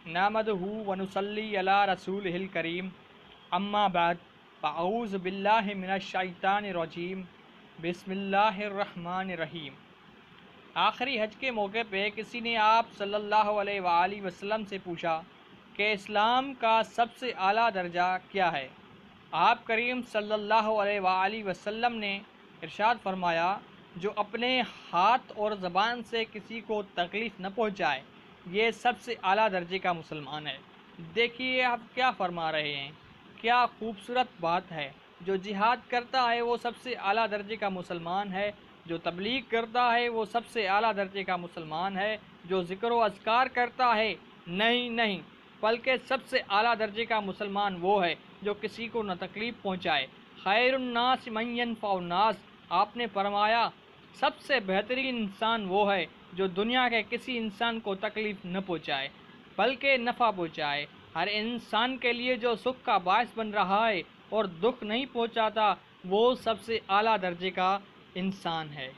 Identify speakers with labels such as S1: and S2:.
S1: نحمدہ ونصلی علی رسولہ الکریم اما بعد فاعوذ باللہ من الشیطان الرجیم بسم اللہ الرحمن الرحیم۔ آخری حج کے موقع پہ کسی نے آپ صلی اللہ علیہ وآلہ وسلم سے پوچھا کہ اسلام کا سب سے اعلیٰ درجہ کیا ہے؟ آپ کریم صلی اللہ علیہ وآلہ وسلم نے ارشاد فرمایا، جو اپنے ہاتھ اور زبان سے کسی کو تکلیف نہ پہنچائے یہ سب سے اعلیٰ درجے کا مسلمان ہے۔ دیکھیے آپ کیا فرما رہے ہیں، کیا خوبصورت بات ہے۔ جو جہاد کرتا ہے وہ سب سے اعلیٰ درجے کا مسلمان ہے، جو تبلیغ کرتا ہے وہ سب سے اعلیٰ درجے کا مسلمان ہے، جو ذکر و اذکار کرتا ہے نہیں بلکہ سب سے اعلیٰ درجے کا مسلمان وہ ہے جو کسی کو نہ تکلیف پہنچائے۔ خیر الناس من ینفع الناس، آپ نے فرمایا سب سے بہترین انسان وہ ہے جو دنیا کے کسی انسان کو تکلیف نہ پہنچائے بلکہ نفع پہنچائے۔ ہر انسان کے لیے جو سکھ کا باعث بن رہا ہے اور دکھ نہیں پہنچاتا وہ سب سے اعلیٰ درجے کا انسان ہے۔